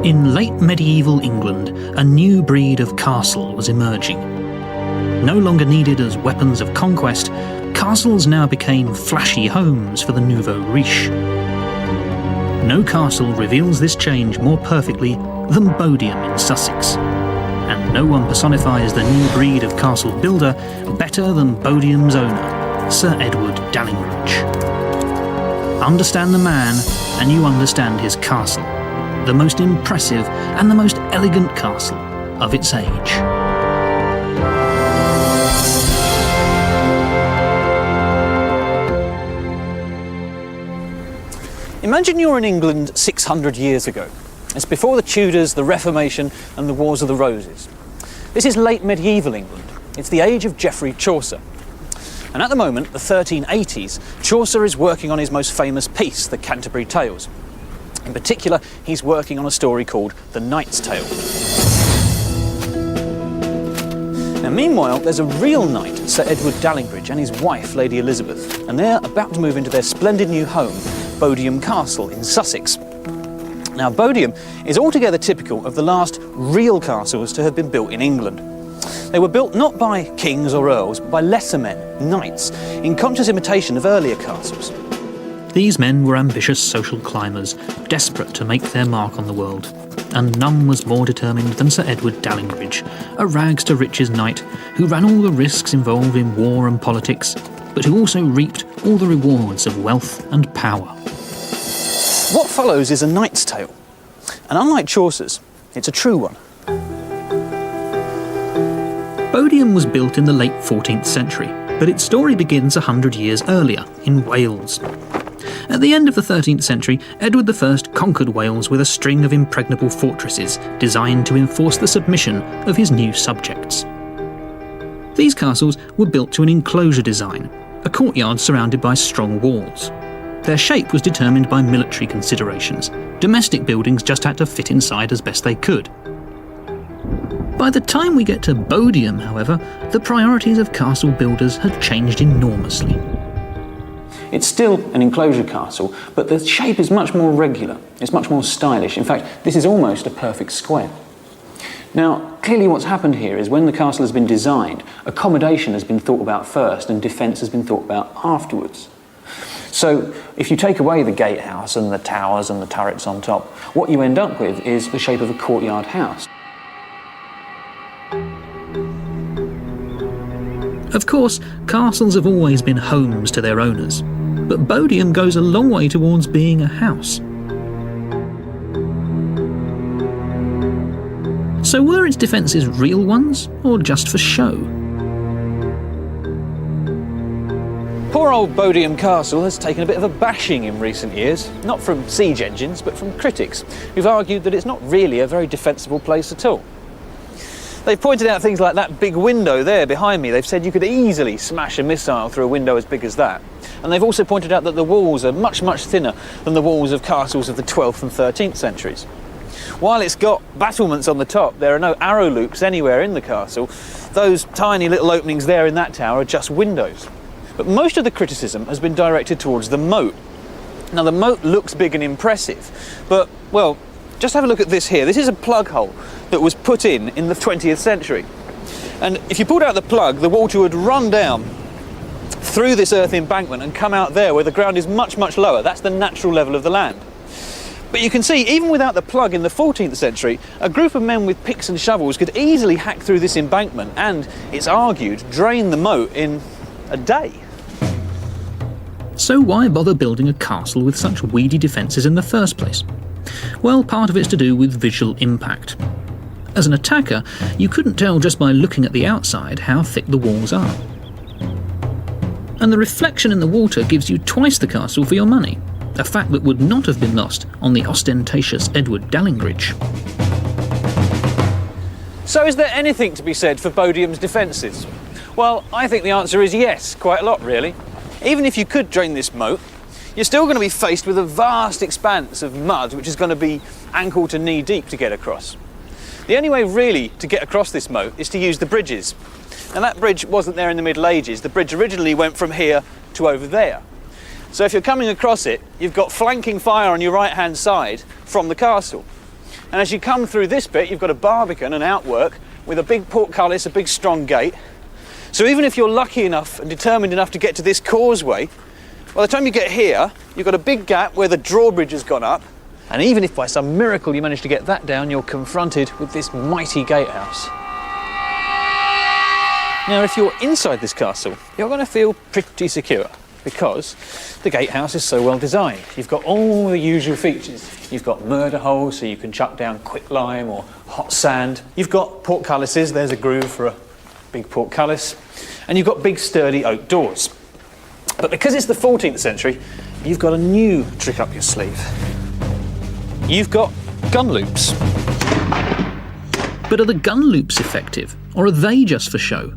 In late medieval England, a new breed of castle was emerging. No longer needed as weapons of conquest, castles now became flashy homes for the nouveau riche. No castle reveals this change more perfectly than Bodiam in Sussex. And no one personifies the new breed of castle builder better than Bodiam's owner, Sir Edward Dallingridge. Understand the man, and you understand his castle, the most impressive and the most elegant castle of its age. Imagine you're in England 600 years ago. It's before the Tudors, the Reformation and the Wars of the Roses. This is late medieval England. It's the age of Geoffrey Chaucer. And at the moment, the 1380s, Chaucer is working on his most famous piece, the Canterbury Tales. In particular, he's working on a story called The Knight's Tale. Now, meanwhile, there's a real knight, Sir Edward Dallingridge, and his wife, Lady Elizabeth, and they're about to move into their splendid new home, Bodiam Castle in Sussex. Now, Bodiam is altogether typical of the last real castles to have been built in England. They were built not by kings or earls, but by lesser men, knights, in conscious imitation of earlier castles. These men were ambitious social climbers, desperate to make their mark on the world, and none was more determined than Sir Edward Dallingridge, a rags-to-riches knight who ran all the risks involved in war and politics, but who also reaped all the rewards of wealth and power. What follows is a knight's tale, and unlike Chaucer's, it's a true one. Bodiam was built in the late 14th century, but its story begins 100 years earlier, in Wales. At the end of the 13th century, Edward I conquered Wales with a string of impregnable fortresses designed to enforce the submission of his new subjects. These castles were built to an enclosure design, a courtyard surrounded by strong walls. Their shape was determined by military considerations. Domestic buildings just had to fit inside as best they could. By the time we get to Bodiam, however, the priorities of castle builders had changed enormously. It's still an enclosure castle, but the shape is much more regular. It's much more stylish. In fact, this is almost a perfect square. Now, clearly what's happened here is when the castle has been designed, accommodation has been thought about first and defence has been thought about afterwards. So if you take away the gatehouse and the towers and the turrets on top, what you end up with is the shape of a courtyard house. Of course, castles have always been homes to their owners, but Bodiam goes a long way towards being a house. So were its defences real ones, or just for show? Poor old Bodiam Castle has taken a bit of a bashing in recent years, not from siege engines, but from critics, who've argued that it's not really a very defensible place at all. They've pointed out things like that big window there behind me. They've said you could easily smash a missile through a window as big as that. And they've also pointed out that the walls are much, much thinner than the walls of castles of the 12th and 13th centuries. While it's got battlements on the top, there are no arrow loops anywhere in the castle. Those tiny little openings there in that tower are just windows. But most of the criticism has been directed towards the moat. Now, the moat looks big and impressive, but, well, just have a look at this here. This is a plug hole that was put in the 20th century. And if you pulled out the plug, the water would run down through this earth embankment and come out there where the ground is much, much lower. That's the natural level of the land. But you can see, even without the plug in the 14th century, a group of men with picks and shovels could easily hack through this embankment and, it's argued, drain the moat in a day. So why bother building a castle with such weedy defences in the first place? Well, part of it's to do with visual impact. As an attacker, you couldn't tell just by looking at the outside how thick the walls are. And the reflection in the water gives you twice the castle for your money, a fact that would not have been lost on the ostentatious Edward Dallingridge. So is there anything to be said for Bodiam's defences? Well, I think the answer is yes, quite a lot really. Even if you could drain this moat, you're still going to be faced with a vast expanse of mud which is going to be ankle to knee deep to get across. The only way really to get across this moat is to use the bridges. Now that bridge wasn't there in the Middle Ages. The bridge originally went from here to over there. So if you're coming across it, you've got flanking fire on your right hand side from the castle. And as you come through this bit, you've got a barbican, an outwork, with a big portcullis, a big strong gate. So even if you're lucky enough and determined enough to get to this causeway, by the time you get here, you've got a big gap where the drawbridge has gone up. And even if by some miracle you manage to get that down, you're confronted with this mighty gatehouse. Now, if you're inside this castle, you're going to feel pretty secure because the gatehouse is so well designed. You've got all the usual features. You've got murder holes, so you can chuck down quicklime or hot sand. You've got portcullises, there's a groove for a big portcullis. And you've got big sturdy oak doors. But because it's the 14th century, you've got a new trick up your sleeve. You've got gun loops. But are the gun loops effective, or are they just for show?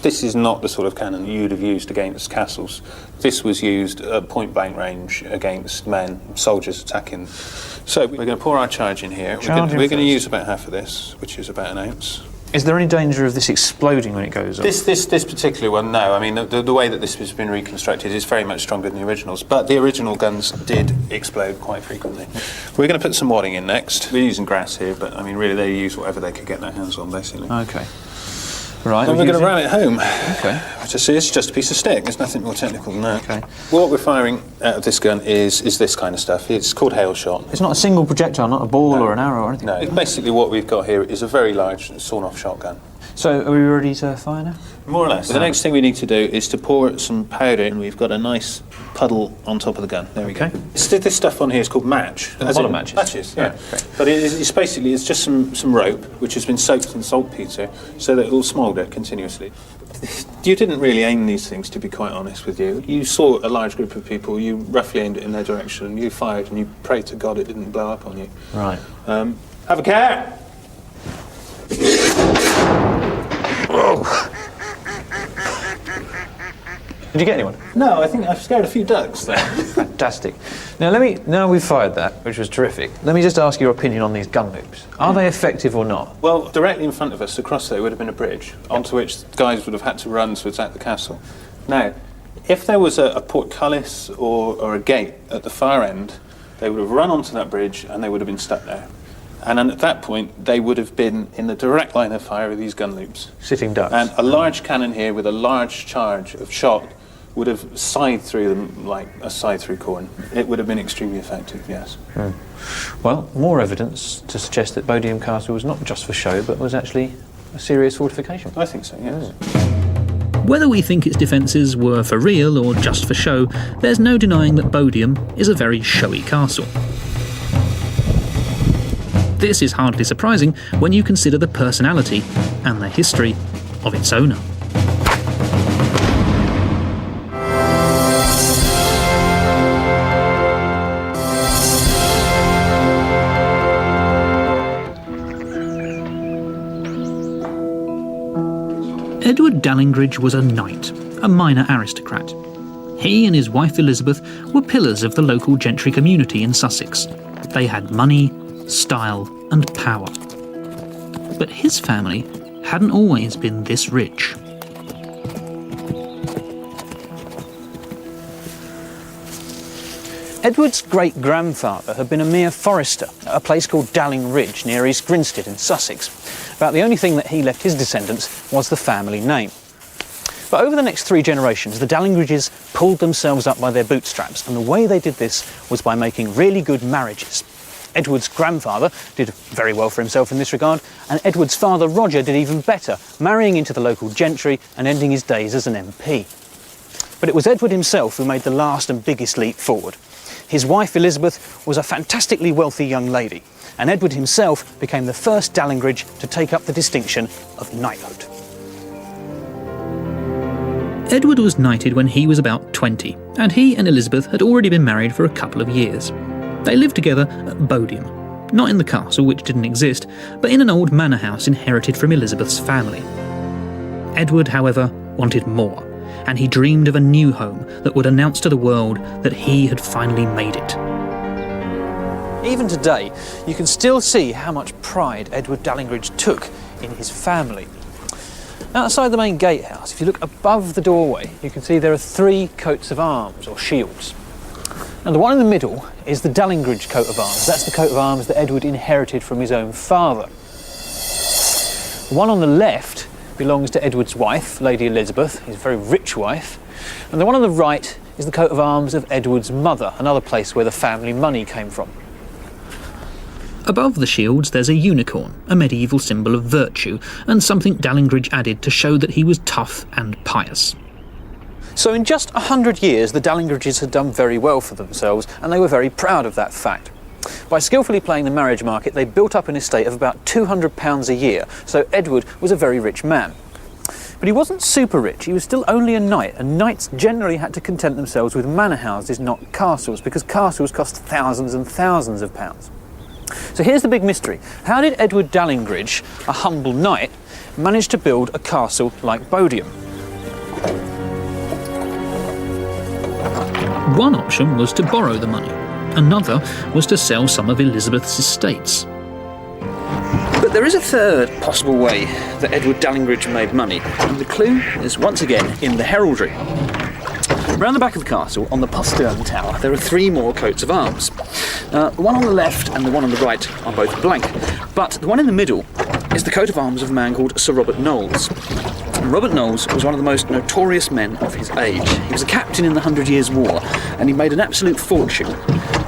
This is not the sort of cannon you'd have used against castles. This was used at point-blank range against men, soldiers attacking. So we're going to pour our charge in here. We're going to use about half of this, which is about an ounce. Is there any danger of this exploding when it goes off? This particular one, no. I mean, the way that this has been reconstructed is very much stronger than the originals, but the original guns did explode quite frequently. We're going to put some wadding in next. We're using grass here, but I mean, really, they use whatever they could get their hands on, basically. Okay. Right. And we're going to ram it home. Okay. It's just a piece of stick. There's nothing more technical than that. Okay. What we're firing out of this gun is this kind of stuff. It's called hail shot. It's not a single projectile, not a ball or an arrow or anything? No. Basically, what we've got here is a very large sawn-off shotgun. So, are we ready to fire now? More or less. The next thing we need to do is to pour some powder, and we've got a nice puddle on top of the gun. There we go. This stuff on here is called match. A lot of matches. Matches, yeah. Okay. But it's basically just some rope which has been soaked in saltpeter so that it will smoulder continuously. You didn't really aim these things, to be quite honest with you. You saw a large group of people, you roughly aimed it in their direction, you fired, and you prayed to God it didn't blow up on you. Right. Have a care! Did you get anyone? No, I think I've scared a few ducks there. Fantastic. Now we've fired that, which was terrific. Let me just ask your opinion on these gun loops. Are they effective or not? Well, directly in front of us, across there, would have been a bridge, onto which guys would have had to run to attack the castle. Now, if there was a portcullis or a gate at the far end, they would have run onto that bridge and they would have been stuck there. And then at that point, they would have been in the direct line of fire of these gun loops. Sitting ducks. And a large cannon here with a large charge of shot would have scythed through them like a scythe through corn. It would have been extremely effective, yes. Well, more evidence to suggest that Bodiam Castle was not just for show, but was actually a serious fortification. I think so, yes. Whether we think its defences were for real or just for show, there's no denying that Bodiam is a very showy castle. This is hardly surprising when you consider the personality and the history of its owner. Edward Dallingridge was a knight, a minor aristocrat. He and his wife Elizabeth were pillars of the local gentry community in Sussex. They had money, style and power. But his family hadn't always been this rich. Edward's great-grandfather had been a mere forester at a place called Dallingridge near East Grinstead in Sussex. About the only thing that he left his descendants was the family name. But over the next 3 generations, the Dallingridges pulled themselves up by their bootstraps, and the way they did this was by making really good marriages. Edward's grandfather did very well for himself in this regard, and Edward's father Roger did even better, marrying into the local gentry and ending his days as an MP. But it was Edward himself who made the last and biggest leap forward. His wife Elizabeth was a fantastically wealthy young lady, and Edward himself became the first Dallingridge to take up the distinction of knighthood. Edward was knighted when he was about 20, and he and Elizabeth had already been married for a couple of years. They lived together at Bodiam, not in the castle, which didn't exist, but in an old manor house inherited from Elizabeth's family. Edward, however, wanted more, and he dreamed of a new home that would announce to the world that he had finally made it. Even today, you can still see how much pride Edward Dallingridge took in his family. Outside the main gatehouse, if you look above the doorway, you can see there are 3 coats of arms, or shields. And the one in the middle is the Dallingridge coat of arms. That's the coat of arms that Edward inherited from his own father. The one on the left belongs to Edward's wife, Lady Elizabeth, his very rich wife. And the one on the right is the coat of arms of Edward's mother, another place where the family money came from. Above the shields there's a unicorn, a medieval symbol of virtue, and something Dallingridge added to show that he was tough and pious. So in just 100 years, the Dallingridges had done very well for themselves, and they were very proud of that fact. By skillfully playing the marriage market, they built up an estate of about £200 a year, so Edward was a very rich man. But he wasn't super rich, he was still only a knight, and knights generally had to content themselves with manor houses, not castles, because castles cost thousands and thousands of pounds. So here's the big mystery. How did Edward Dallingridge, a humble knight, manage to build a castle like Bodiam? One option was to borrow the money. Another was to sell some of Elizabeth's estates. But there is a third possible way that Edward Dallingridge made money, and the clue is once again in the heraldry. Around the back of the castle, on the postern tower, there are 3 more coats of arms. The one on the left and the one on the right are both blank, but the one in the middle is the coat of arms of a man called Sir Robert Knowles. Robert Knowles was one of the most notorious men of his age. He was a captain in the 100 Years' War, and he made an absolute fortune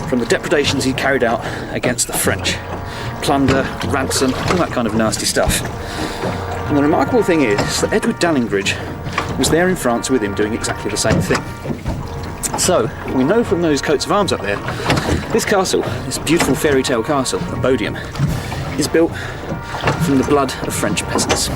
from the depredations he carried out against the French. Plunder, ransom, all that kind of nasty stuff. And the remarkable thing is that Edward Dallingridge was there in France with him doing exactly the same thing. So, we know from those coats of arms up there, this castle, this beautiful fairy tale castle at Bodiam, is built from the blood of French peasants.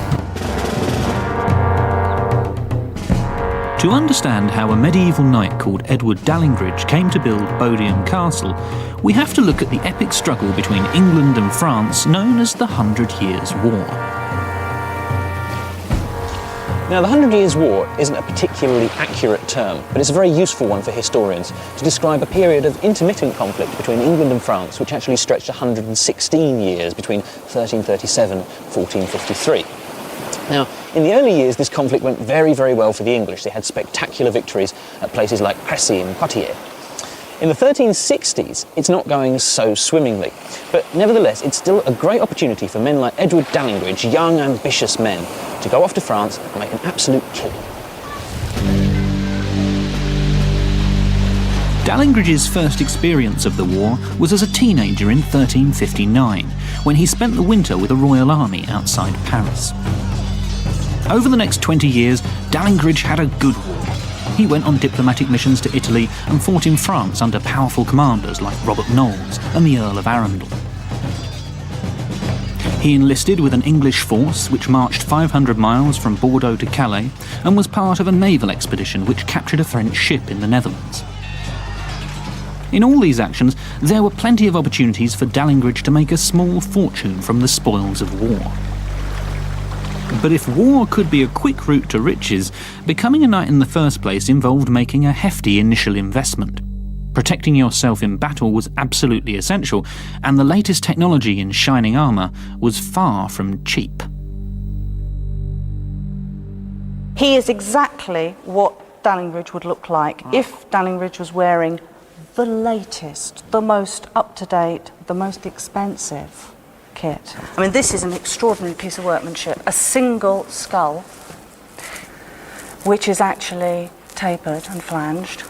To understand how a medieval knight called Edward Dallingridge came to build Bodiam Castle, we have to look at the epic struggle between England and France known as the 100 Years' War. Now, the 100 Years' War isn't a particularly accurate term, but it's a very useful one for historians to describe a period of intermittent conflict between England and France, which actually stretched 116 years between 1337 and 1453. Now, in the early years, this conflict went very, very well for the English. They had spectacular victories at places like Crécy and Poitiers. In the 1360s, it's not going so swimmingly, but nevertheless, it's still a great opportunity for men like Edward Dallingridge, young, ambitious men, to go off to France and make an absolute killing. Dallingridge's first experience of the war was as a teenager in 1359, when he spent the winter with a royal army outside Paris. Over the next 20 years, Dallingridge had a good war. He went on diplomatic missions to Italy and fought in France under powerful commanders like Robert Knowles and the Earl of Arundel. He enlisted with an English force which marched 500 miles from Bordeaux to Calais and was part of a naval expedition which captured a French ship in the Netherlands. In all these actions, there were plenty of opportunities for Dallingridge to make a small fortune from the spoils of war. But if war could be a quick route to riches, becoming a knight in the first place involved making a hefty initial investment. Protecting yourself in battle was absolutely essential, and the latest technology in shining armour was far from cheap. He is exactly what Dallingridge would look like if Dallingridge was wearing the latest, the most up-to-date, the most expensive kit. I mean, this is an extraordinary piece of workmanship. A single skull, which is actually tapered and flanged.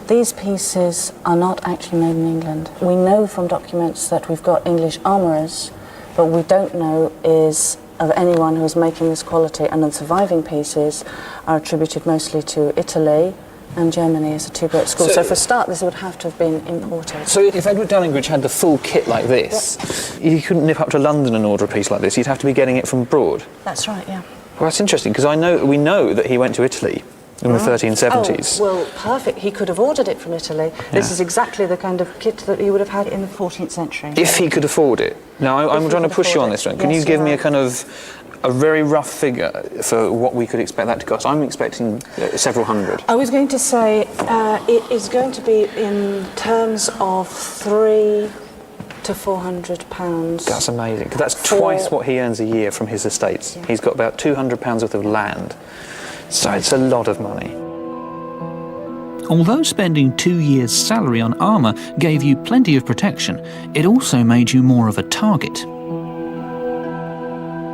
These pieces are not actually made in England. We know from documents that we've got English armourers, but we don't know is of anyone who's making this quality, and the surviving pieces are attributed mostly to Italy and Germany as the two great schools. So for a start, this would have to have been imported. So if Edward Dallingridge had the full kit like this, he couldn't nip up to London and order a piece like this. He'd have to be getting it from abroad. That's right, yeah. Well, that's interesting, because we know that he went to Italy in the 1370s. Oh, well, perfect. He could have ordered it from Italy. This is exactly the kind of kit that he would have had in the 14th century. If he could afford it. Now, I'm trying to push you on this one. Can you give me a kind of a very rough figure for what we could expect that to cost? I'm expecting several hundred. I was going to say it is going to be in terms of £300 to £400. That's amazing, because that's twice what he earns a year from his estates. Yeah. He's got about £200 worth of land, so it's a lot of money. Although spending 2 years' salary on armour gave you plenty of protection, it also made you more of a target.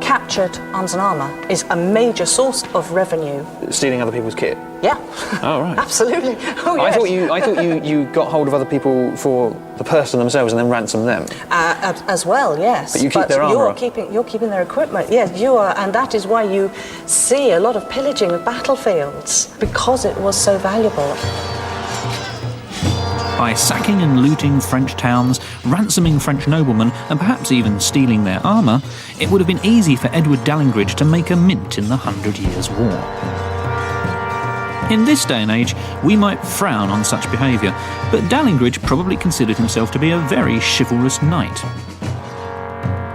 Captured arms and armour is a major source of revenue. Stealing other people's kit? Yeah. Oh, right. Absolutely. Oh, I yes. thought you got hold of other people for the person themselves and then ransomed them. As well, yes. But you keep their armour. You're keeping their equipment. Yes, you are, and that is why you see a lot of pillaging of battlefields, because it was so valuable. By sacking and looting French towns, ransoming French noblemen, and perhaps even stealing their armour, it would have been easy for Edward Dallingridge to make a mint in the 100 Years' War. In this day and age, we might frown on such behaviour, but Dallingridge probably considered himself to be a very chivalrous knight.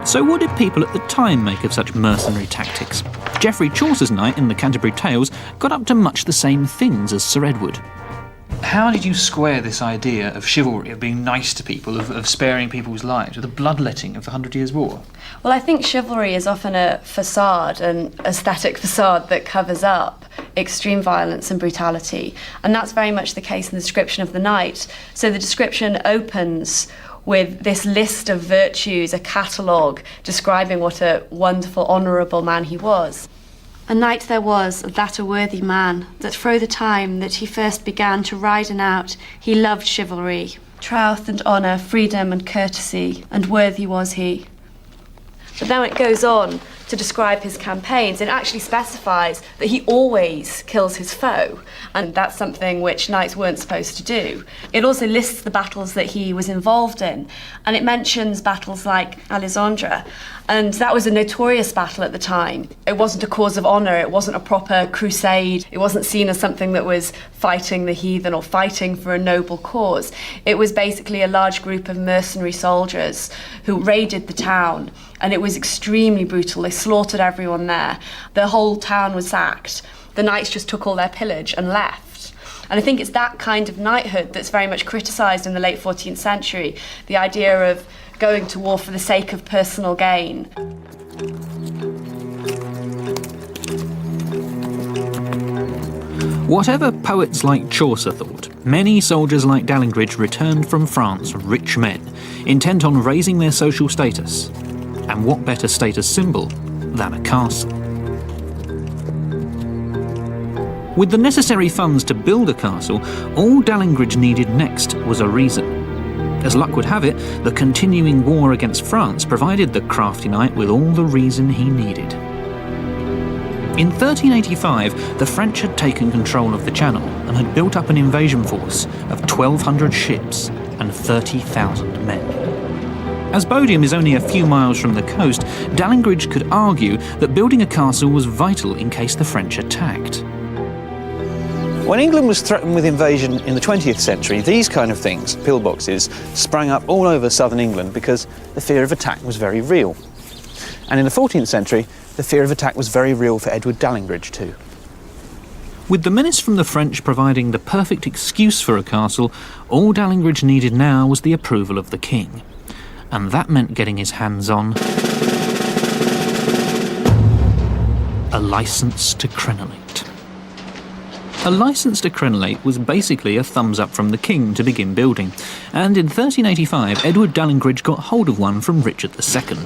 So what did people at the time make of such mercenary tactics? Geoffrey Chaucer's knight in the Canterbury Tales got up to much the same things as Sir Edward. How did you square this idea of chivalry, of being nice to people, of sparing people's lives, with the bloodletting of the 100 Years' War? Well, I think chivalry is often a facade, an aesthetic facade that covers up extreme violence and brutality. And that's very much the case in the description of the knight. So the description opens with this list of virtues, a catalogue describing what a wonderful, honourable man he was. A knight there was, that a worthy man, that fro the time that he first began to riden out, he loved chivalry, troth and honour, freedom and courtesy, and worthy was he. But then it goes on to describe his campaigns. It actually specifies that he always kills his foe, and that's something which knights weren't supposed to do. It also lists the battles that he was involved in, and it mentions battles like Alessandra, and that was a notorious battle at the time. It wasn't a cause of honour, it wasn't a proper crusade, it wasn't seen as something that was fighting the heathen or fighting for a noble cause. It was basically a large group of mercenary soldiers who raided the town, and it was extremely brutal. They slaughtered everyone there. The whole town was sacked. The knights just took all their pillage and left. And I think it's that kind of knighthood that's very much criticised in the late 14th century, the idea of going to war for the sake of personal gain. Whatever poets like Chaucer thought, many soldiers like Dallingridge returned from France rich men, intent on raising their social status. And what better status symbol than a castle? With the necessary funds to build a castle, all Dallingridge needed next was a reason. As luck would have it, the continuing war against France provided the crafty knight with all the reason he needed. In 1385, the French had taken control of the Channel and had built up an invasion force of 1,200 ships and 30,000 men. As Bodiam is only a few miles from the coast, Dallingridge could argue that building a castle was vital in case the French attacked. When England was threatened with invasion in the 20th century, these kind of things, pillboxes, sprang up all over southern England because the fear of attack was very real. And in the 14th century, the fear of attack was very real for Edward Dallingridge too. With the menace from the French providing the perfect excuse for a castle, all Dallingridge needed now was the approval of the king. And that meant getting his hands on a licence to crenellate. A licence to crenellate was basically a thumbs up from the king to begin building, and in 1385 Edward Dallingridge got hold of one from Richard II.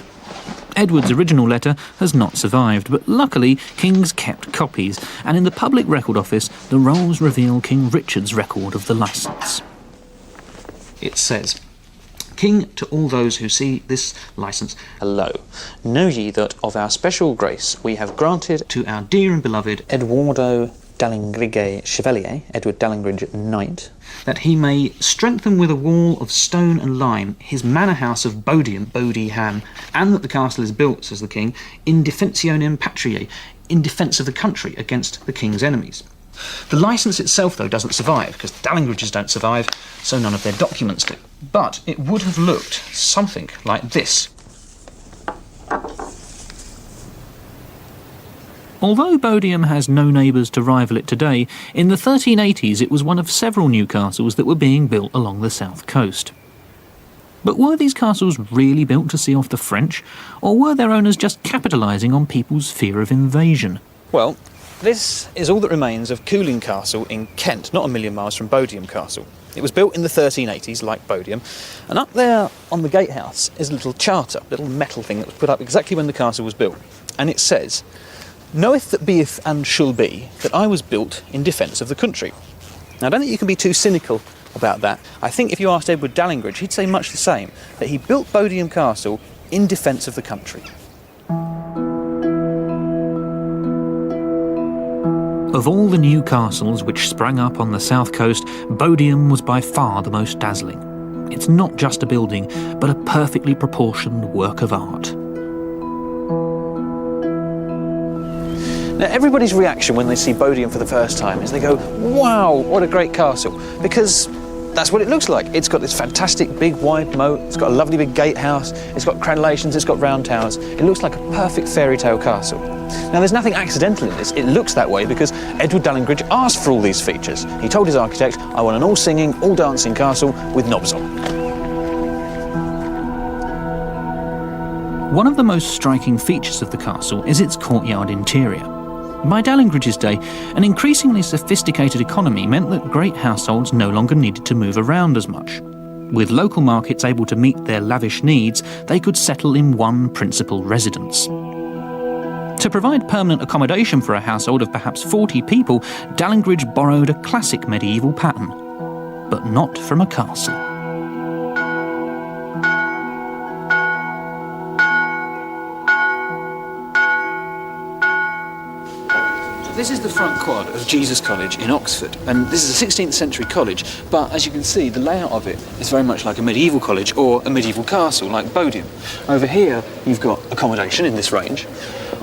Edward's original letter has not survived, but luckily kings kept copies, and in the Public Record Office the rolls reveal King Richard's record of the licence. It says, "King, to all those who see this licence, Hello. Know ye that of our special grace we have granted to our dear and beloved Eduardo Dallingridge Chevalier, Edward Dallingridge Knight, that he may strengthen with a wall of stone and lime his manor house of Bodiam, Bodiham, and that the castle is built, says the king, in defensionem patriae, in defence of the country against the king's enemies." The licence itself, though, doesn't survive, because Dallingridges don't survive, so none of their documents do. But it would have looked something like this. Although Bodiam has no neighbours to rival it today, in the 1380s it was one of several new castles that were being built along the south coast. But were these castles really built to see off the French, or were their owners just capitalising on people's fear of invasion? well, This is all that remains of Cooling Castle in Kent, not a million miles from Bodiam Castle. It was built in the 1380s, like Bodiam, and up there on the gatehouse is a little charter, a little metal thing that was put up exactly when the castle was built. And it says, "Knoweth that beeth and shall be, that I was built in defence of the country." Now, I don't think you can be too cynical about that. I think if you asked Edward Dallingridge, he'd say much the same, that he built Bodiam Castle in defence of the country. Of all the new castles which sprang up on the south coast, Bodiam was by far the most dazzling. It's not just a building, but a perfectly proportioned work of art. Now, everybody's reaction when they see Bodiam for the first time is they go, "Wow, what a great castle," because that's what it looks like. It's got this fantastic big wide moat, it's got a lovely big gatehouse, it's got crenellations, it's got round towers. It looks like a perfect fairy tale castle. Now, there's nothing accidental in this. It looks that way because Edward Dallingridge asked for all these features. He told his architect, "I want an all-singing, all-dancing castle with knobs on." One of the most striking features of the castle is its courtyard interior. By Dallingridge's day, an increasingly sophisticated economy meant that great households no longer needed to move around as much. With local markets able to meet their lavish needs, they could settle in one principal residence. To provide permanent accommodation for a household of perhaps 40 people, Dallingridge borrowed a classic medieval pattern, but not from a castle. This is the front quad of Jesus College in Oxford, and this is a 16th century college, but as you can see, the layout of it is very much like a medieval college or a medieval castle like Bodiam. Over here, you've got accommodation in this range.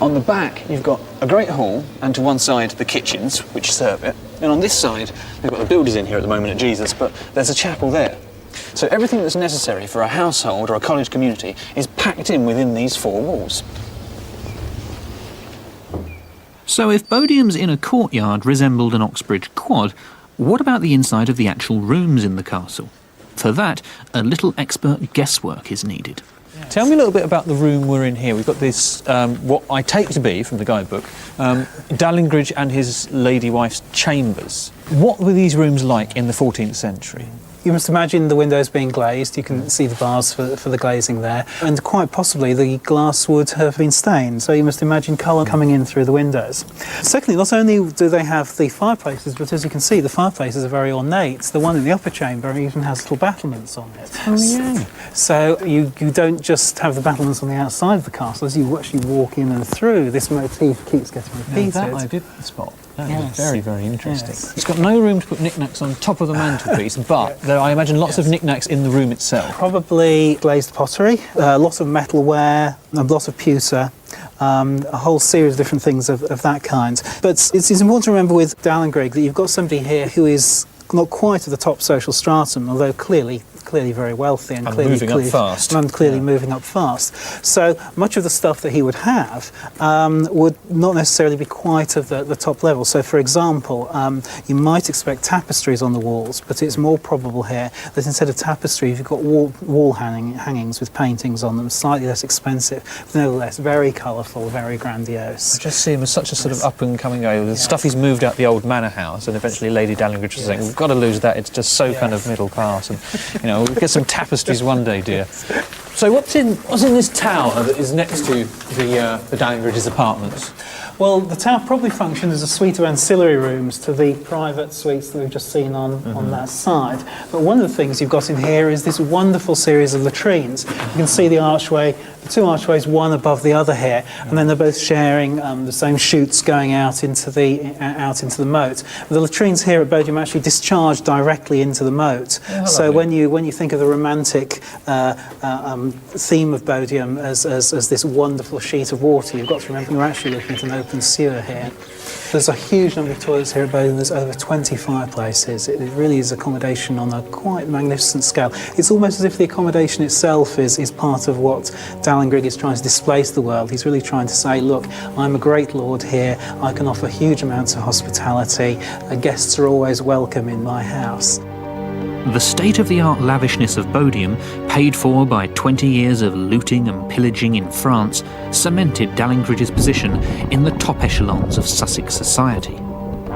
On the back, you've got a great hall, and to one side, the kitchens, which serve it. And on this side, we've got the builders in here at the moment at Jesus, but there's a chapel there. So everything that's necessary for a household or a college community is packed in within these four walls. So if Bodiam's inner courtyard resembled an Oxbridge quad, what about the inside of the actual rooms in the castle? For that, a little expert guesswork is needed. Tell me a little bit about the room we're in here. We've got this, what I take to be, from the guidebook, Dallingridge and his lady wife's chambers. What were these rooms like in the 14th century? You must imagine the windows being glazed. You can see the bars for the glazing there. And quite possibly the glass would have been stained. So you must imagine colour coming in through the windows. Secondly, not only do they have the fireplaces, but as you can see, the fireplaces are very ornate. The one in the upper chamber even has little battlements on it. Oh, yeah. So you don't just have the battlements on the outside of the castle. As you actually walk in and through, this motif keeps getting repeated. That I did spot. That Yes. is very, very interesting. Yes. It's got no room to put knickknacks on top of the mantelpiece, but there are, I imagine, lots of knickknacks in the room itself. Probably glazed pottery, a lot of metalware, a lot of pewter, a whole series of different things of that kind. But it's important to remember with Dallingridge that you've got somebody here who is not quite at the top social stratum, although clearly very wealthy and clearly moving up fast. And clearly moving up fast. So much of the stuff that he would have would not necessarily be quite of the top level. So, for example, you might expect tapestries on the walls, but it's more probable here that instead of tapestry, you've got wall hangings with paintings on them, slightly less expensive, but nevertheless very colourful, very grandiose. I just see him as such a sort of up-and-coming guy. The stuff he's moved out the old manor house, and eventually Lady Dallingridge was saying, "We've got to lose that. It's just so kind of middle class." And we'll get some tapestries one day, dear. So what's in this tower that is next to the Dallingridge's apartments? Well, the tower probably functioned as a suite of ancillary rooms to the private suites that we've just seen on that side. But one of the things you've got in here is this wonderful series of latrines. You can see the archway, the two archways, one above the other here, and then they're both sharing the same chutes going out into the moat. The latrines here at Bodiam actually discharge directly into the moat. Oh, so when you think of the romantic theme of Bodiam as this wonderful sheet of water, you've got to remember you're actually looking at an open sewer here. There's a huge number of toilets here at Bodiam. There's over 20 fireplaces. It really is accommodation on a quite magnificent scale. It's almost as if the accommodation itself is part of what Dallingridge is trying to display to the world. He's really trying to say, look, I'm a great lord here. I can offer huge amounts of hospitality. Guests are always welcome in my house. The state-of-the-art lavishness of Bodiam, paid for by 20 years of looting and pillaging in France, cemented Dallingridge's position in the top echelons of Sussex society.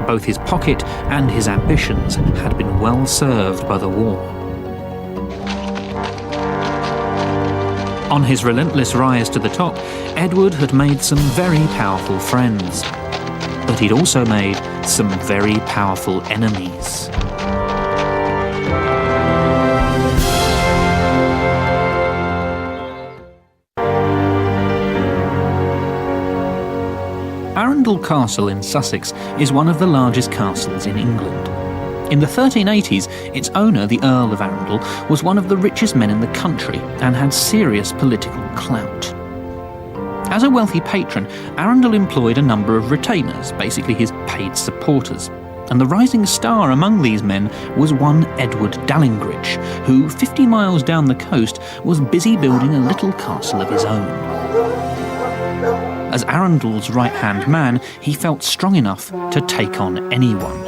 Both his pocket and his ambitions had been well served by the war. On his relentless rise to the top, Edward had made some very powerful friends. But he'd also made some very powerful enemies. Arundel Castle in Sussex is one of the largest castles in England. In the 1380s, its owner, the Earl of Arundel, was one of the richest men in the country and had serious political clout. As a wealthy patron, Arundel employed a number of retainers, basically his paid supporters. And the rising star among these men was one Edward Dallingridge, who, 50 miles down the coast, was busy building a little castle of his own. As Arundel's right-hand man, he felt strong enough to take on anyone.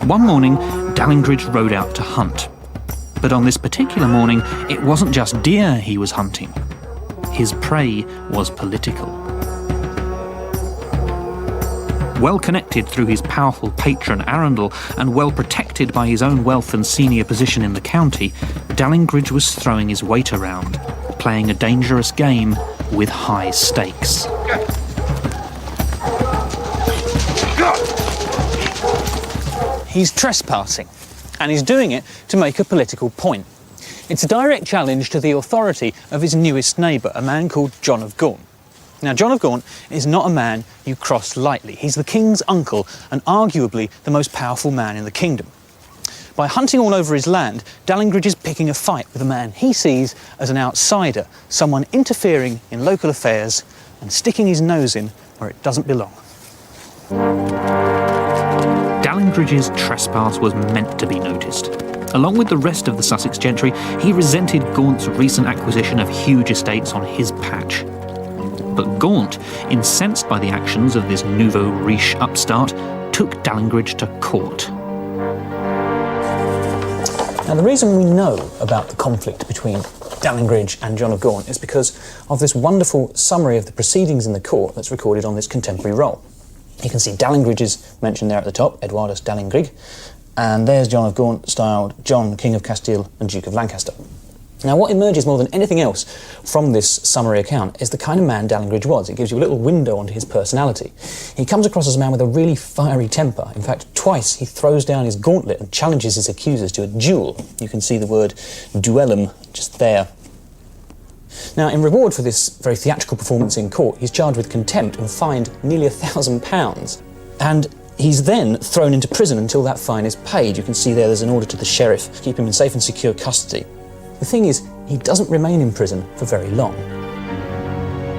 One morning, Dallingridge rode out to hunt. But on this particular morning, it wasn't just deer he was hunting. His prey was political. Well connected through his powerful patron Arundel, and well protected by his own wealth and senior position in the county, Dallingridge was throwing his weight around, playing a dangerous game with high stakes. He's trespassing, and he's doing it to make a political point. It's a direct challenge to the authority of his newest neighbour, a man called John of Gaunt. Now, John of Gaunt is not a man you cross lightly. He's the king's uncle and arguably the most powerful man in the kingdom. By hunting all over his land, Dallingridge is picking a fight with a man he sees as an outsider, someone interfering in local affairs and sticking his nose in where it doesn't belong. Dallingridge's trespass was meant to be noticed. Along with the rest of the Sussex gentry, he resented Gaunt's recent acquisition of huge estates on his patch. But Gaunt, incensed by the actions of this nouveau riche upstart, took Dallingridge to court. Now, the reason we know about the conflict between Dallingridge and John of Gaunt is because of this wonderful summary of the proceedings in the court that's recorded on this contemporary roll. You can see Dallingridge is mentioned there at the top, Edwardus Dallingrig, and there's John of Gaunt, styled John, King of Castile and Duke of Lancaster. Now, what emerges more than anything else from this summary account is the kind of man Dallingridge was. It gives you a little window onto his personality. He comes across as a man with a really fiery temper. In fact, twice he throws down his gauntlet and challenges his accusers to a duel. You can see the word duellum just there. Now, in reward for this very theatrical performance in court, he's charged with contempt and fined nearly £1,000. And he's then thrown into prison until that fine is paid. You can see there's an order to the sheriff to keep him in safe and secure custody. The thing is, he doesn't remain in prison for very long.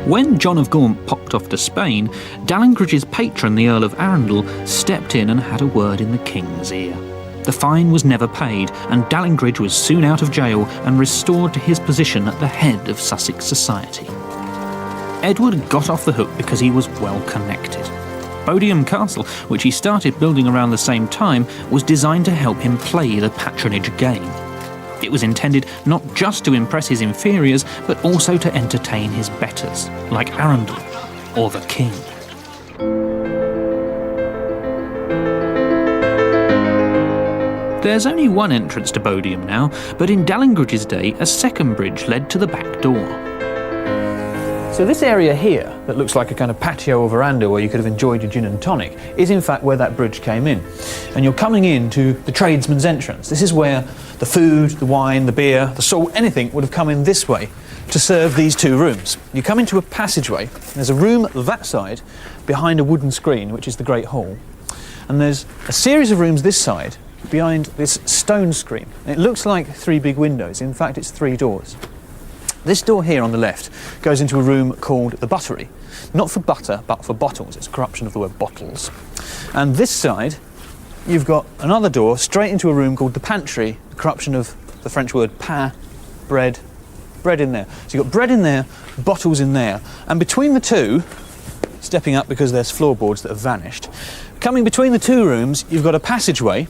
When John of Gaunt popped off to Spain, Dallingridge's patron, the Earl of Arundel, stepped in and had a word in the king's ear. The fine was never paid, and Dallingridge was soon out of jail and restored to his position at the head of Sussex society. Edward got off the hook because he was well connected. Bodiam Castle, which he started building around the same time, was designed to help him play the patronage game. It was intended not just to impress his inferiors, but also to entertain his betters, like Arundel or the king. There's only one entrance to Bodiam now, but in Dallingridge's day, a second bridge led to the back door. So this area here, that looks like a kind of patio or veranda where you could have enjoyed your gin and tonic, is in fact where that bridge came in. And you're coming into the tradesman's entrance. This is where the food, the wine, the beer, the salt, anything would have come in this way to serve these two rooms. You come into a passageway, there's a room that side behind a wooden screen, which is the Great Hall. And there's a series of rooms this side behind this stone screen. It looks like 3 big windows. In fact, it's 3 doors. This door here on the left goes into a room called the buttery. Not for butter, but for bottles. It's a corruption of the word bottles. And this side, you've got another door straight into a room called the pantry, the corruption of the French word pain, bread in there. So you've got bread in there, bottles in there. And between the two, stepping up because there's floorboards that have vanished, coming between the 2 rooms, you've got a passageway.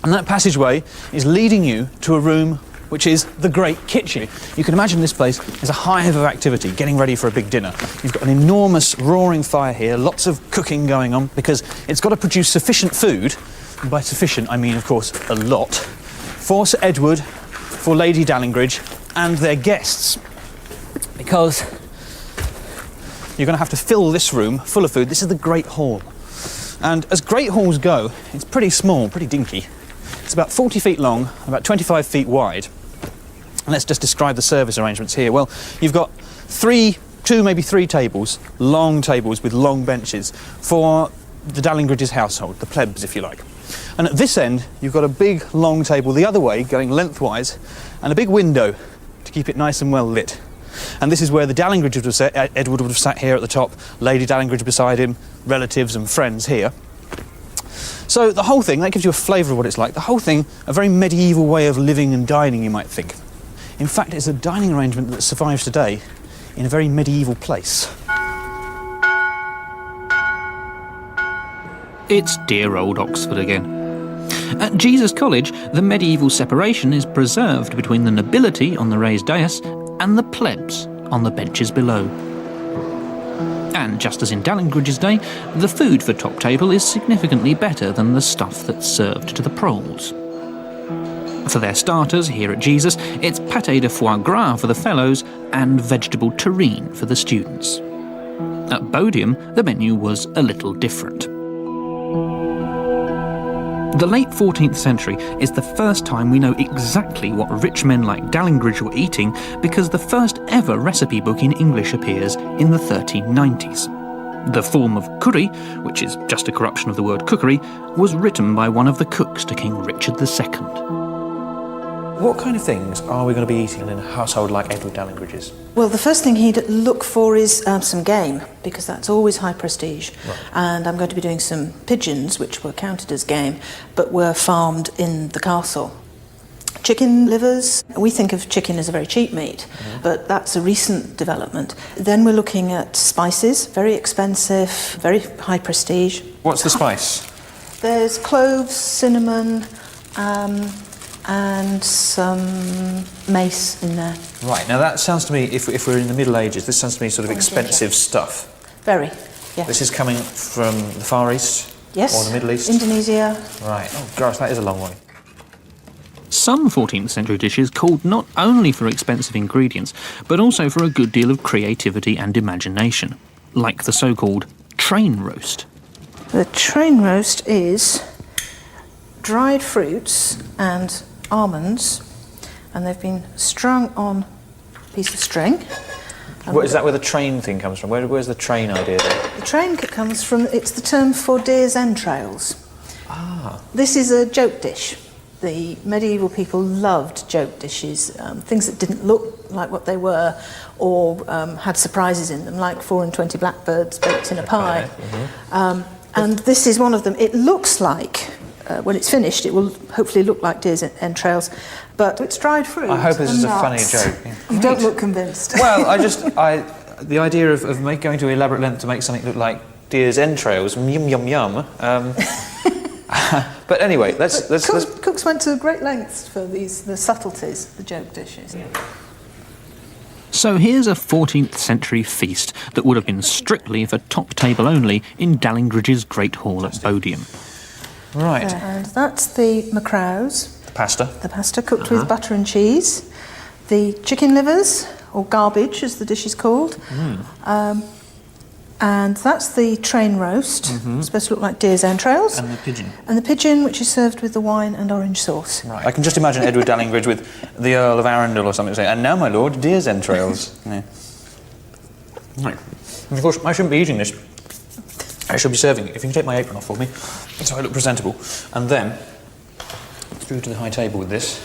And that passageway is leading you to a room which is the Great Kitchen. You can imagine this place is a hive of activity, getting ready for a big dinner. You've got an enormous roaring fire here, lots of cooking going on, because it's got to produce sufficient food, and by sufficient I mean, of course, a lot, for Sir Edward, for Lady Dallingridge, and their guests. Because you're going to have to fill this room full of food. This is the Great Hall. And as Great Halls go, it's pretty small, pretty dinky. It's about 40 feet long, about 25 feet wide. And let's just describe the service arrangements here. Well, you've got two, maybe three tables, long tables with long benches for the Dallingridge's household, the plebs, if you like. And at this end, you've got a big, long table the other way, going lengthwise, and a big window to keep it nice and well lit. And this is where the Dallingridges would have sat. Edward would have sat here at the top, Lady Dallingridge beside him, relatives and friends here. So the whole thing, that gives you a flavour of what it's like. The whole thing, a very medieval way of living and dining, you might think. In fact, it's a dining arrangement that survives today in a very medieval place. It's dear old Oxford again. At Jesus College, the medieval separation is preserved between the nobility on the raised dais and the plebs on the benches below. And just as in Dallingridge's day, the food for top table is significantly better than the stuff that's served to the proles. For their starters here at Jesus, it's pâté de foie gras for the fellows and vegetable terrine for the students. At Bodiam, the menu was a little different. The late 14th century is the first time we know exactly what rich men like Dallingridge were eating, because the first ever recipe book in English appears in the 1390s. The form of curry, which is just a corruption of the word cookery, was written by one of the cooks to King Richard II. What kind of things are we going to be eating in a household like Edward Dallingridge's? Well, the first thing he'd look for is some game, because that's always high prestige. Right. And I'm going to be doing some pigeons, which were counted as game, but were farmed in the castle. Chicken livers, we think of chicken as a very cheap meat, but that's a recent development. Then we're looking at spices, very expensive, very high prestige. What's the spice? There's cloves, cinnamon, and some mace in there. Right, now that sounds to me, if we're in the Middle Ages, this sounds to me sort of expensive stuff. Very, yeah. This is coming from the Far East? Yes. Or the Middle East? Indonesia. Right, oh gosh, that is a long way. Some 14th century dishes called not only for expensive ingredients, but also for a good deal of creativity and imagination, like the so-called train roast. The train roast is dried fruits and almonds, and they've been strung on a piece of string. What, is that where the train thing comes from? Where's the train idea there? The train comes from, it's the term for deer's entrails. Ah. This is a joke dish. The medieval people loved joke dishes, things that didn't look like what they were, or had surprises in them, like 4 and 20 blackbirds baked in a pie. And this is one of them. It looks like, when it's finished, it will hopefully look like deer's entrails, but it's dried fruit. I hope this and is a funny nuts. joke. Yeah. You don't look convinced. Well, the idea of going to elaborate length to make something look like deer's entrails, yum yum yum. But anyway, let's Cooks went to great lengths for the subtleties, the joke dishes. So here's a 14th century feast that would have been strictly for top table only in Dallingridge's Great Hall at Bodiam. Right. And that's the macraws. Pasta. The pasta cooked with butter and cheese. The chicken livers, or garbage as the dish is called. And that's the train roast. It's supposed to look like deer's entrails. And the pigeon. And the pigeon, which is served with the wine and orange sauce. Right. I can just imagine Edward Dallingridge with the Earl of Arundel or something saying, "And now, my lord, deer's entrails." Yeah. Right. And of course, I shouldn't be eating this. I should be serving it. If you can take my apron off for me, so I look presentable. And then, through to the high table with this.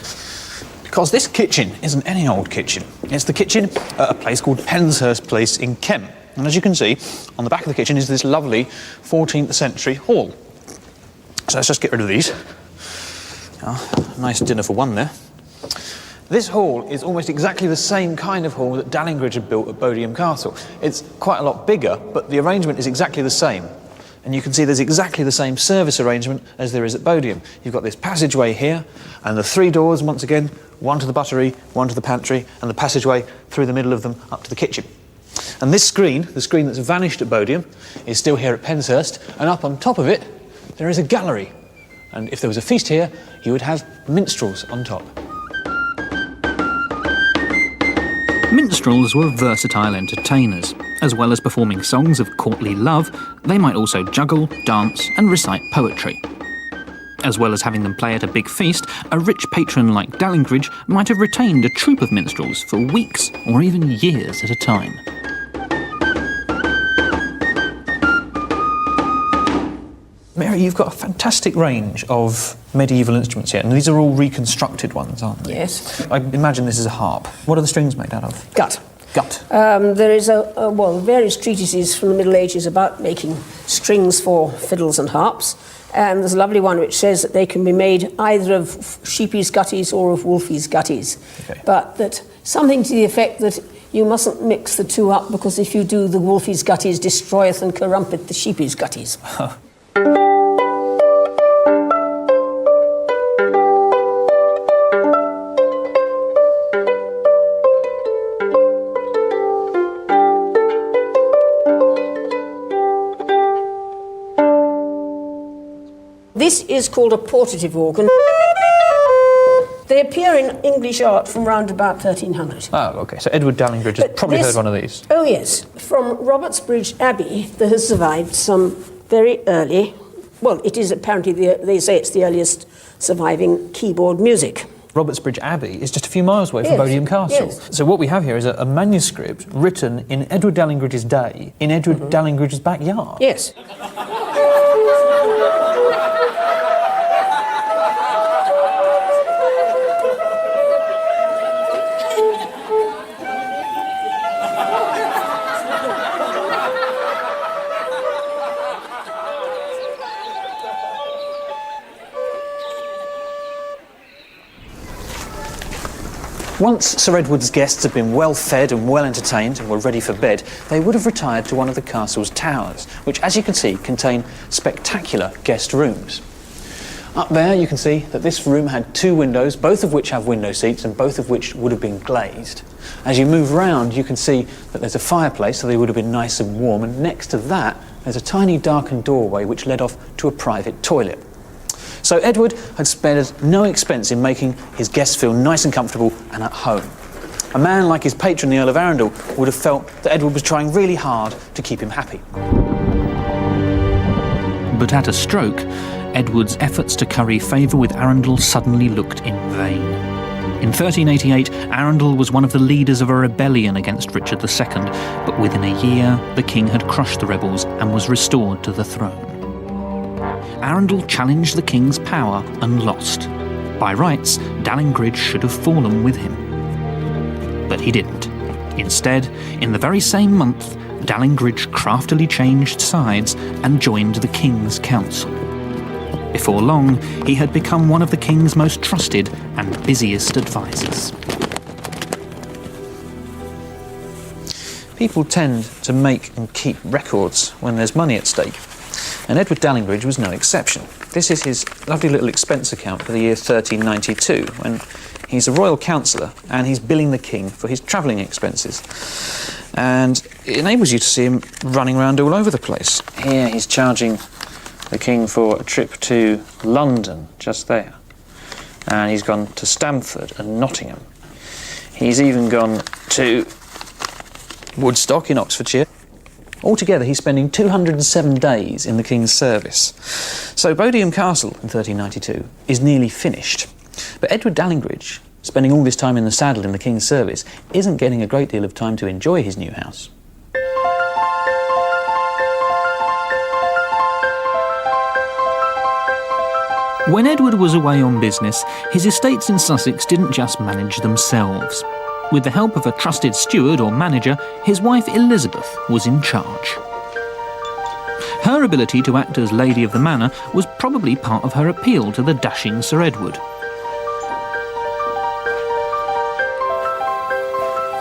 Because this kitchen isn't any old kitchen. It's the kitchen at a place called Penshurst Place in Kent. And as you can see, on the back of the kitchen is this lovely 14th century hall. So let's just get rid of these. Nice dinner for one there. This hall is almost exactly the same kind of hall that Dallingridge had built at Bodiam Castle. It's quite a lot bigger, but the arrangement is exactly the same. and you can see there's exactly the same service arrangement as there is at Bodiam. You've got this passageway here, and the 3 doors, once again, one to the buttery, one to the pantry, and the passageway through the middle of them up to the kitchen. And this screen, the screen that's vanished at Bodiam, is still here at Penshurst, and up on top of it, there is a gallery. And if there was a feast here, you would have minstrels on top. Minstrels were versatile entertainers. As well as performing songs of courtly love, they might also juggle, dance and recite poetry. As well as having them play at a big feast, a rich patron like Dallingridge might have retained a troupe of minstrels for weeks or even years at a time. Mary, you've got a fantastic range of medieval instruments here, and these are all reconstructed ones, aren't they? Yes. I imagine this is a harp. What are the strings made out of? Gut. Gut. There is various treatises from the Middle Ages about making strings for fiddles and harps. And there's a lovely one which says that they can be made either of sheepy's gutties or of wolfy's gutties. Okay. But that something to the effect that you mustn't mix the two up, because if you do, the wolfy's gutties destroyeth and corrumpteth the sheepy's gutties. This is called a portative organ. They appear in English art from round about 1300. Oh, OK. So Edward Dallingridge has But probably this- heard one of these. Oh, yes. From Robertsbridge Abbey, there has survived some very early, well, it is apparently, they say it's the earliest surviving keyboard music. Robertsbridge Abbey is just a few miles away from Yes, Bodiam Castle. yes. So what we have here is a manuscript written in Edward Dallingridge's day, in Edward Dallingridge's backyard. Yes. Once Sir Edward's guests had been well fed and well entertained and were ready for bed, they would have retired to one of the castle's towers, which, as you can see, contain spectacular guest rooms. Up there you can see that this room had 2 windows, both of which have window seats and both of which would have been glazed. As you move round you can see that there's a fireplace, so they would have been nice and warm, and next to that there's a tiny darkened doorway which led off to a private toilet. So Edward had spared no expense in making his guests feel nice and comfortable and at home. A man like his patron, the Earl of Arundel, would have felt that Edward was trying really hard to keep him happy. But at a stroke, Edward's efforts to curry favour with Arundel suddenly looked in vain. In 1388, Arundel was one of the leaders of a rebellion against Richard II, but within a year, the king had crushed the rebels and was restored to the throne. Arundel challenged the king's power and lost. By rights, Dallingridge should have fallen with him. But he didn't. Instead, in the very same month, Dallingridge craftily changed sides and joined the king's council. Before long, he had become one of the king's most trusted and busiest advisors. People tend to make and keep records when there's money at stake, and Edward Dallingridge was no exception. This is his lovely little expense account for the year 1392, when he's a royal councillor and he's billing the king for his travelling expenses. And it enables you to see him running around all over the place. Here he's charging the king for a trip to London, just there. And he's gone to Stamford and Nottingham. He's even gone to Woodstock in Oxfordshire. Altogether, he's spending 207 days in the king's service. So Bodiam Castle in 1392 is nearly finished. But Edward Dallingridge, spending all this time in the saddle in the king's service, isn't getting a great deal of time to enjoy his new house. When Edward was away on business, his estates in Sussex didn't just manage themselves. With the help of a trusted steward or manager, his wife Elizabeth was in charge. Her ability to act as lady of the manor was probably part of her appeal to the dashing Sir Edward.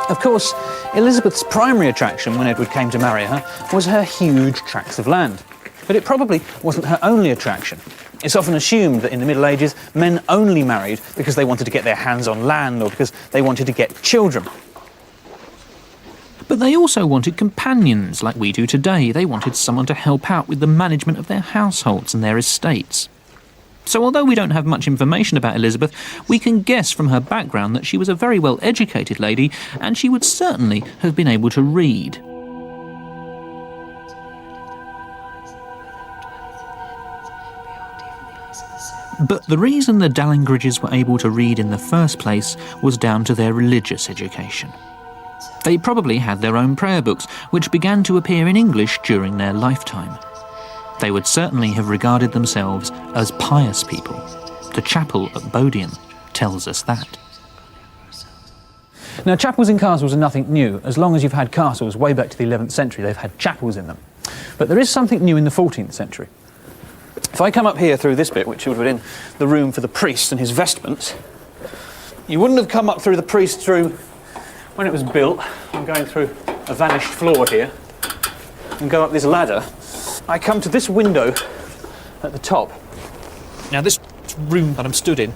Of course, Elizabeth's primary attraction when Edward came to marry her was her huge tracts of land. But it probably wasn't her only attraction. It's often assumed that in the Middle Ages, men only married because they wanted to get their hands on land or because they wanted to get children. But they also wanted companions, like we do today. They wanted someone to help out with the management of their households and their estates. So although we don't have much information about Elizabeth, we can guess from her background that she was a very well-educated lady, and she would certainly have been able to read. But the reason the Dallingridges were able to read in the first place was down to their religious education. They probably had their own prayer books, which began to appear in English during their lifetime. They would certainly have regarded themselves as pious people. The chapel at Bodiam tells us that. Now, chapels in castles are nothing new. As long as you've had castles way back to the 11th century, they've had chapels in them. But there is something new in the 14th century. If I come up here through this bit, which would have been the room for the priest and his vestments, you wouldn't have come up through the priest's room when it was built. I'm going through a vanished floor here and go up this ladder. I come to this window at the top. Now, this room that I'm stood in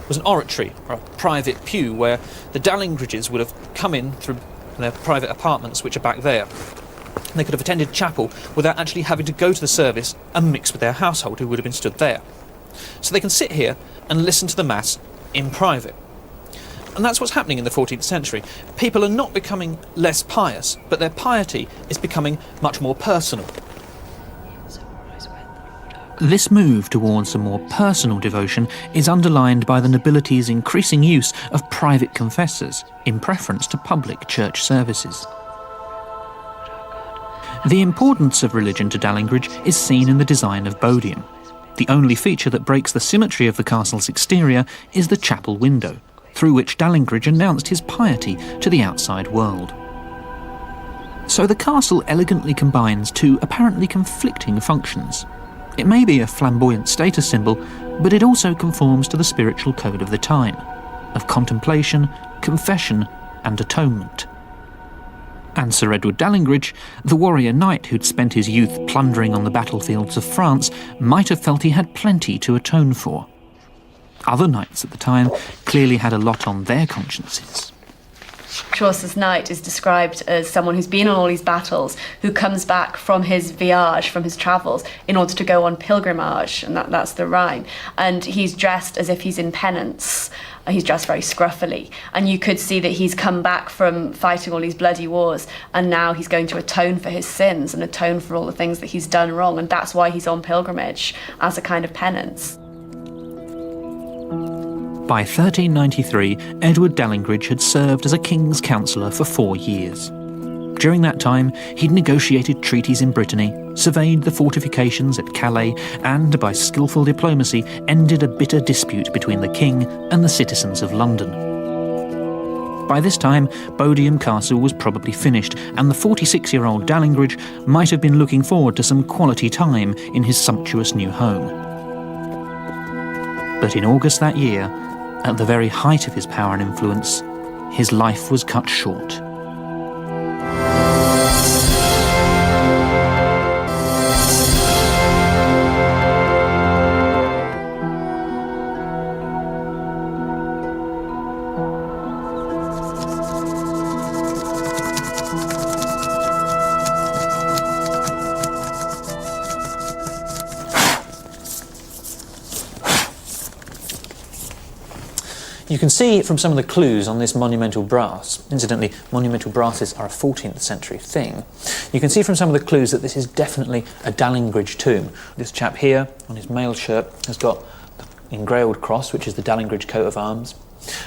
was an oratory, or a private pew, where the Dallingridges would have come in through their private apartments, which are back there. They could have attended chapel without actually having to go to the service and mix with their household, who would have been stood there. So they can sit here and listen to the Mass in private. And that's what's happening in the 14th century. People are not becoming less pious, but their piety is becoming much more personal. This move towards a more personal devotion is underlined by the nobility's increasing use of private confessors in preference to public church services. The importance of religion to Dallingridge is seen in the design of Bodiam. The only feature that breaks the symmetry of the castle's exterior is the chapel window, through which Dallingridge announced his piety to the outside world. So the castle elegantly combines two apparently conflicting functions. It may be a flamboyant status symbol, but it also conforms to the spiritual code of the time, of contemplation, confession, and atonement. And Sir Edward Dallingridge, the warrior knight who'd spent his youth plundering on the battlefields of France, might have felt he had plenty to atone for. Other knights at the time clearly had a lot on their consciences. Chaucer's knight is described as someone who's been on all these battles, who comes back from his voyage, from his travels, in order to go on pilgrimage, and that's the rhyme. And he's dressed as if he's in penance. He's dressed very scruffily. And you could see that he's come back from fighting all these bloody wars, and now he's going to atone for his sins and atone for all the things that he's done wrong, and that's why he's on pilgrimage, as a kind of penance. By 1393, Edward Dallingridge had served as a king's counsellor for 4 years. During that time, he'd negotiated treaties in Brittany, surveyed the fortifications at Calais, and, by skillful diplomacy, ended a bitter dispute between the king and the citizens of London. By this time, Bodiam Castle was probably finished, and the 46-year-old Dallingridge might have been looking forward to some quality time in his sumptuous new home. But in August that year, at the very height of his power and influence, his life was cut short. You can see from some of the clues on this monumental brass, incidentally, monumental brasses are a 14th century thing, you can see from some of the clues that this is definitely a Dallingridge tomb. This chap here, on his mail shirt, has got the engrailed cross, which is the Dallingridge coat of arms.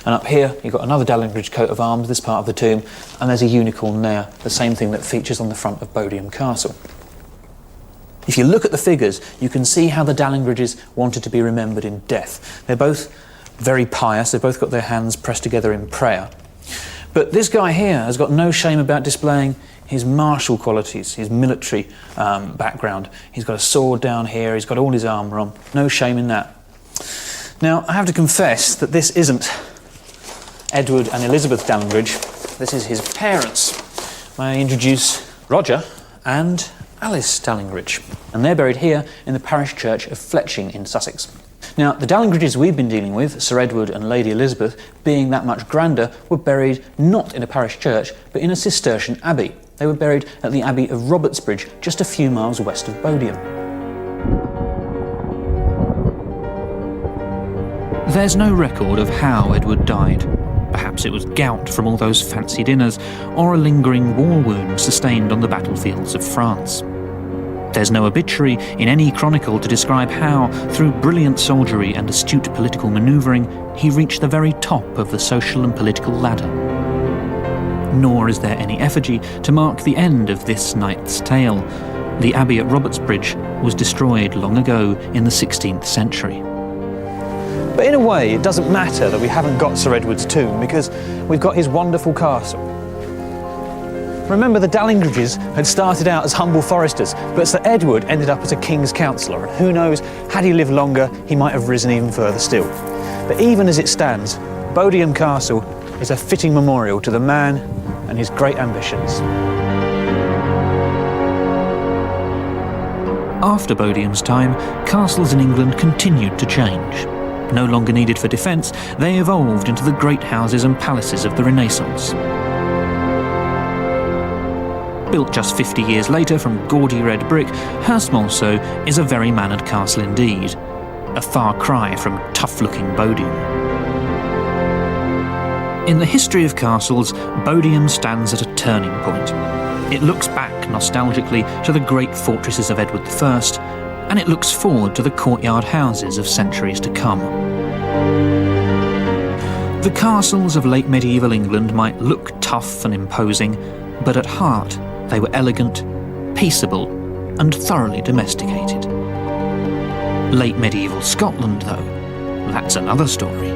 And up here, you've got another Dallingridge coat of arms, this part of the tomb, and there's a unicorn there, the same thing that features on the front of Bodiam Castle. If you look at the figures, you can see how the Dallingridges wanted to be remembered in death. They're both very pious, they've both got their hands pressed together in prayer. But this guy here has got no shame about displaying his martial qualities, his military background. He's got a sword down here, he's got all his armour on, no shame in that. Now, I have to confess that this isn't Edward and Elizabeth Dallingridge, this is his parents. May I introduce Roger and Alice Dallingridge, and they're buried here in the parish church of Fletching in Sussex. Now, the Dallingridges we've been dealing with, Sir Edward and Lady Elizabeth, being that much grander, were buried not in a parish church, but in a Cistercian abbey. They were buried at the Abbey of Robertsbridge, just a few miles west of Bodiam. There's no record of how Edward died. Perhaps it was gout from all those fancy dinners, or a lingering war wound sustained on the battlefields of France. There's no obituary in any chronicle to describe how, through brilliant soldiery and astute political manoeuvring, he reached the very top of the social and political ladder. Nor is there any effigy to mark the end of this knight's tale. The abbey at Robertsbridge was destroyed long ago in the 16th century. But in a way, it doesn't matter that we haven't got Sir Edward's tomb, because we've got his wonderful castle. Remember, the Dallingridges had started out as humble foresters, but Sir Edward ended up as a king's counsellor, and who knows, had he lived longer, he might have risen even further still. But even as it stands, Bodiam Castle is a fitting memorial to the man and his great ambitions. After Bodiam's time, castles in England continued to change. No longer needed for defence, they evolved into the great houses and palaces of the Renaissance. Built just 50 years later from gaudy red brick, Herstmonceux is a very mannered castle indeed, a far cry from tough-looking Bodiam. In the history of castles, Bodiam stands at a turning point. It looks back nostalgically to the great fortresses of Edward I, and it looks forward to the courtyard houses of centuries to come. The castles of late medieval England might look tough and imposing, but at heart they were elegant, peaceable, and thoroughly domesticated. Late medieval Scotland, though, that's another story.